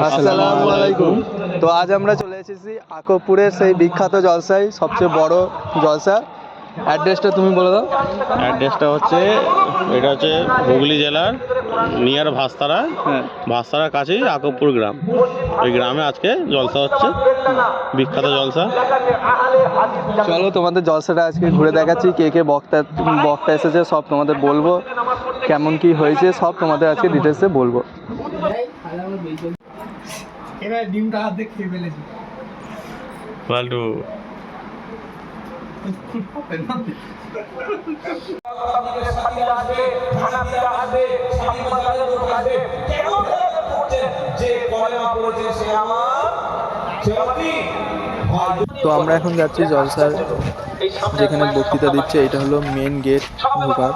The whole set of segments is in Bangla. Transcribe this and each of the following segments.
আসসালামু আলাইকুম। তো আজ আমরা চলে এসেছি আকবপুরের সেই বিখ্যাত জলসায়, সবচেয়ে বড় জলসা। অ্যাড্রেসটা তুমি বলে দাও। অ্যাড্রেসটা হচ্ছে এটা হচ্ছে হুগলি জেলার নিয়ার ভাস্তারা, ভাস্তারার কাছেই আকবপুর গ্রাম। ওই গ্রামে আজকে জলসা হচ্ছে, বিখ্যাত জলসা। চলো তোমাদের জলসাটা আজকে ঘুরে দেখাচ্ছি, কে কে বক্তা এসেছে সব তোমাদের বলবো, কেমন কি হয়েছে সব তোমাদের আজকে ডিটেলসে বলবো। পাল্টু তো আমরা এখন যাচ্ছি জলসার যেখানে বক্তৃতা দিচ্ছে, এটা হলো মেন গেট ঢোকার।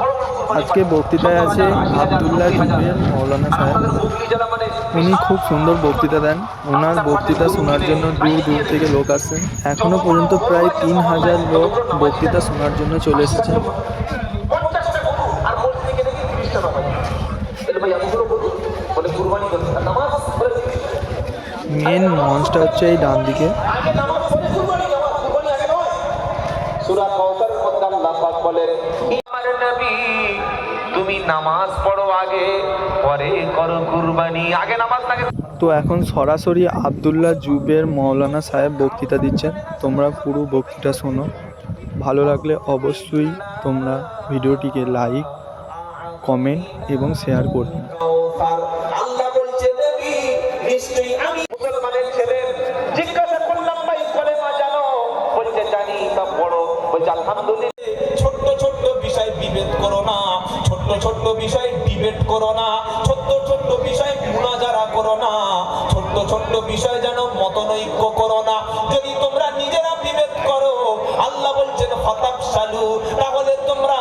আজকে বক্তৃতায় আছে আবদুল্লাহ জুবের মৌলানা সাহেব। উনি খুব সুন্দর বক্তৃতা দেন। ওনার বক্তৃতা শোনার জন্য দূর দূর থেকে লোক আসছেন। এখনো পর্যন্ত প্রায় 3000 লোক বক্তৃতা শোনার জন্য চলে এসেছেন। মেন মঞ্চটা হচ্ছে এই ডান দিকে। তুমি নামাজ পড়ো আগে, পরে করো কুরবানি, আগে নামাজ থাকে। তো এখন সরাসরি আবদুল্লাহ জুবের মৌলানা সাহেব বক্তৃতা দিচ্ছেন। তোমরা পুরো বক্তৃতা শোনো, ভালো লাগলে অবশ্যই তোমরা ভিডিওটিকে লাইক, কমেন্ট এবং শেয়ার করবে। আল্লাহ বলছে নবী নিশ্চয়ই আমি মুসলমানের ছেলে। জিজ্ঞাসা করলাম ভাই কলেমা জানো? বলছে জানি। তা পড়ো। বলছে আলহামদুলিল্লাহ। ছোট্ট ছোট্ট বিষয় বিভেদ করো না, ছোট্ট ছোট্ট বিষয় ডিবেট করো না, ছোট্ট ছোট্ট বিষয় মুনাজারা করো না, ছোট্ট ছোট্ট বিষয় যেন মতনৈক্য করো না। যদি তোমরা নিজেরা বিভেদ করো, আল্লাহ বলছেন ফাতাফশালু, তাহলে তোমরা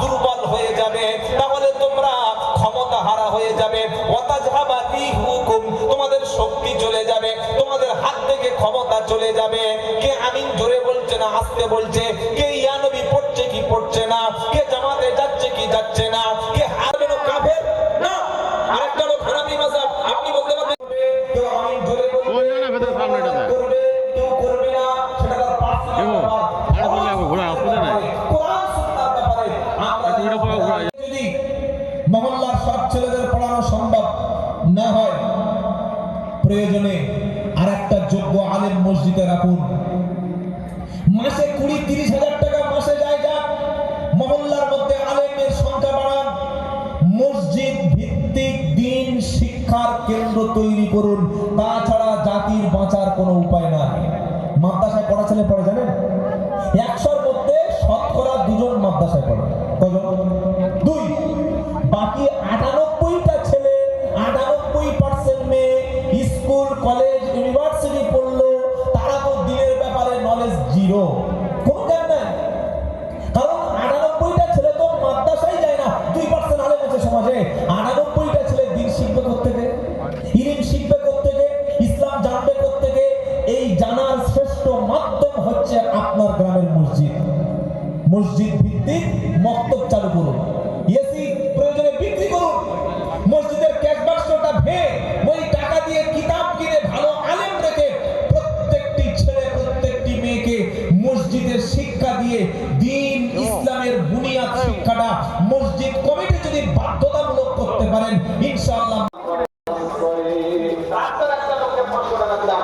দুর্বল হয়ে যাবে, তাহলে তোমরা ক্ষমতা হারা হয়ে যাবে। ওয়াতাজহাবা রিহুকুম, তোমাদের শক্তি চলে যাবে, তোমাদের হাত থেকে ক্ষমতা চলে যাবে। কে আমিন জোরে বলছে না আস্তে বলছে? কে ইয়া নবী পড়ছে কি পড়ছে না? কে জামাতে যাচ্ছে কি যাচ্ছে না? কে হারবেন কাফের না? আরেকটা লোক হানাফি মাযহাব, আপনি বলতে পারবেন কেউ আমিন জোরে বলবে, করবে কেউ করবে না, সেটা তার পার্সোনাল ব্যাপার। কোরআন সুন্নাহর ব্যাপারে আমরা যদি মহল্লার সব ছেলেদের পড়ানো সম্ভব না হয়, প্রয়োজনে আরেকটা যোগ্য আলেম মসজিদে রাখুন। মাসে 20-30 হাজার টাকা মাসে জায়গা, মহল্লার মধ্যে আলেমের সংখ্যা বাড়ান। মসজিদ ভিত্তিক দিন শিক্ষার কেন্দ্র তৈরি করুন। তাছাড়া জাতির বাঁচার কোনো উপায় নাই। মাদ্রাসায় পড়া ছেলে পড়ে জানেন? 100-র মধ্যে শতকরা 2 জন মাদ্রাসায় পড়ে। কজন? 2। বাকি 98টা ছেলে, 98% মেয়ে স্কুল, কলেজ, ইউনিভার্সিটি পড়লো, তারা তো দিনের ব্যাপারে নলেজ জিরো, কোনো জ্ঞান নাই। কারণ 98টা ছেলে তো মাদ্রাসায় যায় না। 2% আলেম আছে সমাজে। 98টা ছেলে দিন শিখবে কোত্থেকে? ইলম শিখবে কোত্থেকে? ইসলাম জানবে কোত্থেকে? এই জানার শ্রেষ্ঠ মাধ্যম হচ্ছে আপনার গ্রামের মসজিদ। মসজিদ ভিত্তিক মক্তব চালু করুন। এসি প্রয়োজনে বিক্রি করুন। মসজিদের ক্যাশ বাক্সটা ভেঙে ওই টাকা দিয়ে কিতাব কিনে ভালো আলেম রেখে প্রত্যেকটি ছেলে প্রত্যেকটি মেয়েকে মসজিদের শিক্ষা দিয়ে দ্বীন ইসলামের বুনিয়াদ শিক্ষাটা মসজিদ কমিটি যদি বাধ্যতামূলক করতে পারেন, ইনশাআল্লাহ। রাস্তার একটা লোককে 500 টাকা দিলাম,